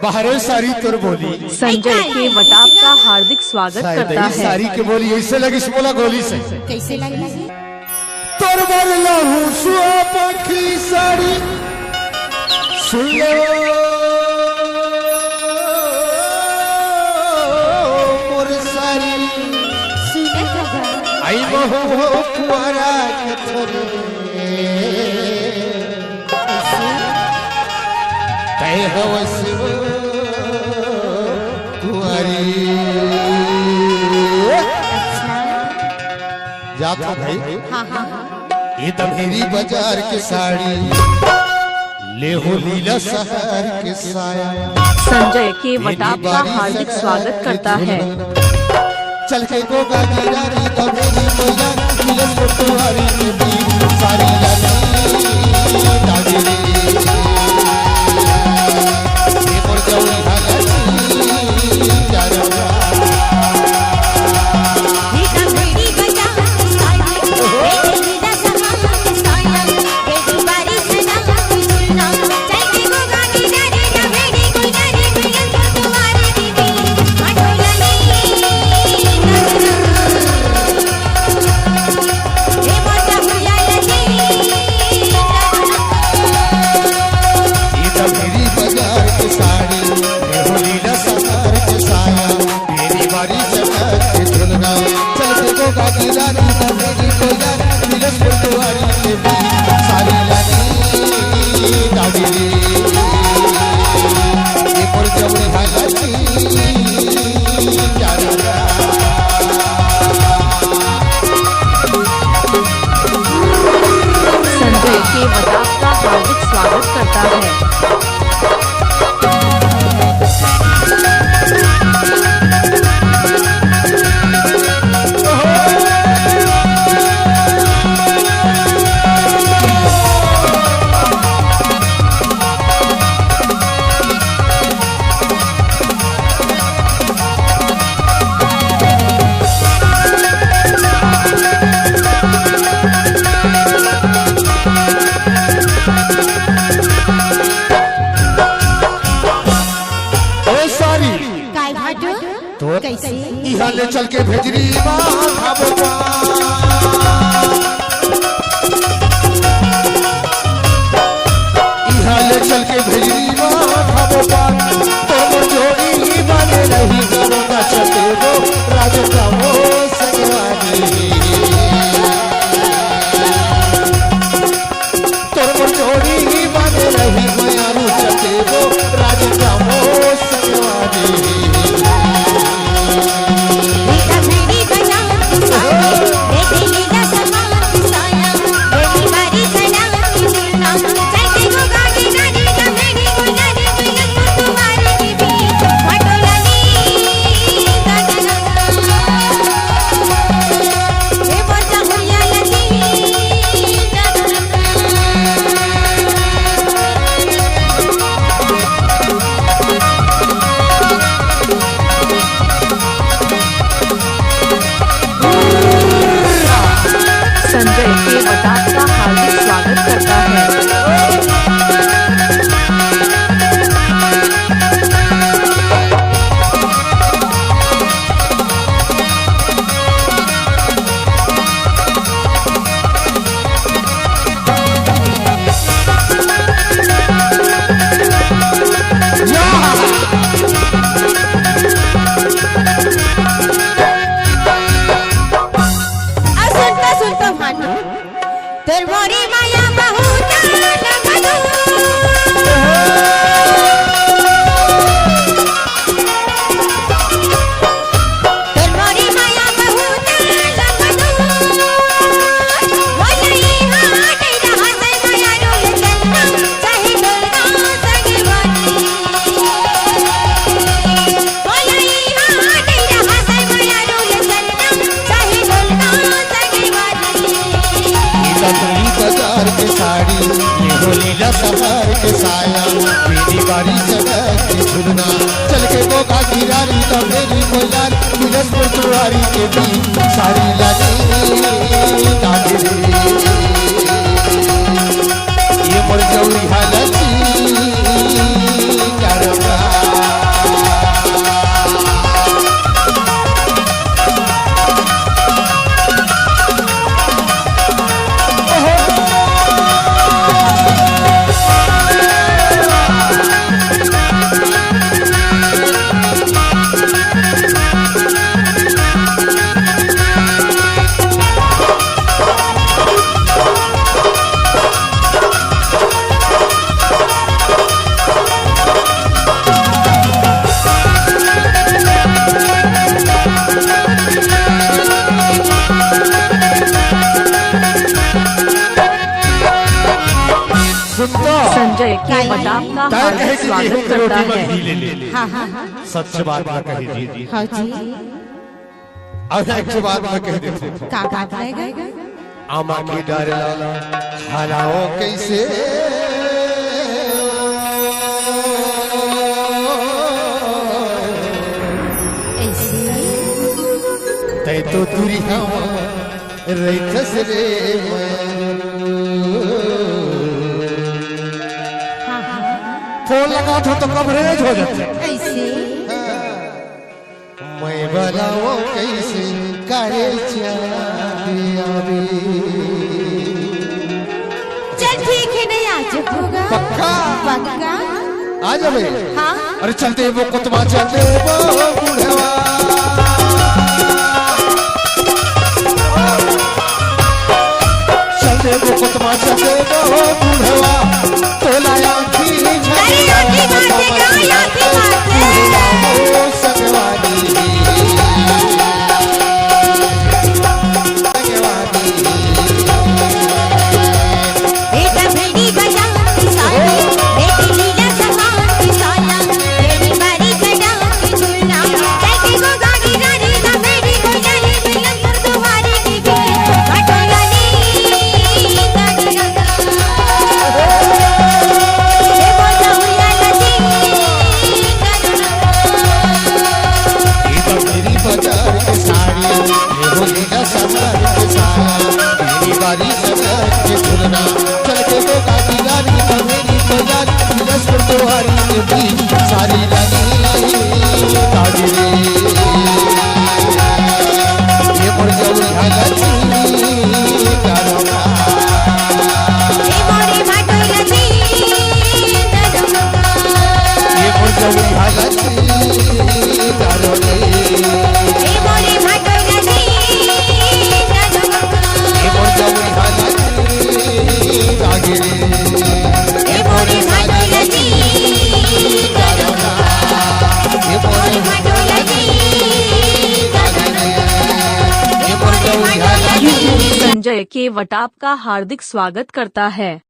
बाहर सारी तुर बोली संजय के वटाप का हार्दिक स्वागत करता है। सारी के बोली ऐसे लगी बोला गोली से कैसे लगी तोर बर लहू सुआ पखी साड़ी सुन लो मोर सारी सुने खबर आई बहो कुआरा कथरे तय हवस जाता भाई ये तो मेरी बाजार के साड़ी ले हो लीला शहर के साया। संजय के वटाप का हार्दिक स्वागत करता है। चल के गोगा गिरारी तो मेरी मोया मिलन को तुम्हारी के बीच सारी लगी दागरी ये मोर जौई हालती चारों ले चल के भेजरी ले चल के भेजरी तो जोड़ी बने रही करोगा चले वो राजा का वो संगवानी तो जोड़ी बने रही मयारू चले वो राजा का वो संगवानी। संजय के वटाप का हार्दिक स्वागत करता है। सफर के साया मेरी बारी जगह की झुलना चल के गोगा गिरारी तो मेरी कोयार मिलन तुम्हारी के बीच सारी लगी दागरी ये मोर जौई हालती करवा। आपका ताकि हार्दिक कहे कि स्वागत गेहूं की करता रोटी में है। घी ले ले हाँ हाँ हाँ सच बात ना कही जी हाँ जी और एक बात मैं कह देता हूं का बात रहेगा आमा की डारला हलाओ कैसे ऐसे तै तो दूरी हम रैथस रे हाँ हाँ फोन लगा तो कवरेज हो जाते ऐसे मैं बनाओ कैसे करे आवे चल ठीक है नहीं आज होगा पक्का पक्का आ जावे हाँ अरे चलते वो कुतबा चलते वो बुढ़वा चलते वो कुतबा चलते वो बुढ़वा तोला आँखी अरे आँखी मारते क्या आँखी मारते सगवानी बेटा भेड़ी बजा साया बेटी लीला समान साया बेटी बारी कटा झूलना कैसे को गाड़ी रानी ना बेटी को जाने मिलन पर तुम्हारी बीबी बटोला नी गाड़ी गाना ये बोला हुआ लजी मेरी बाजार के साड़ी ये होली का समार के साया मेरी बारी सजा के झुलना चल के वो गाड़ी गाड़ी तो मेरी तो यार दस पर तुम्हारी के बीच सारी लगी गाड़ी रे ये मोर जौरी हालती गाना ये मोरी बटोला नी गाना ये मोर जौरी हालती गाना रे ये मोरी बटोला नी गाना ये मोर जौरी हालती गाड़ी रे ये मोरी बटोला नी गाना ये मोर बटोला नी गाना ये मोरी बटोला नी संजय के वटाप का हार्दिक स्वागत करता है।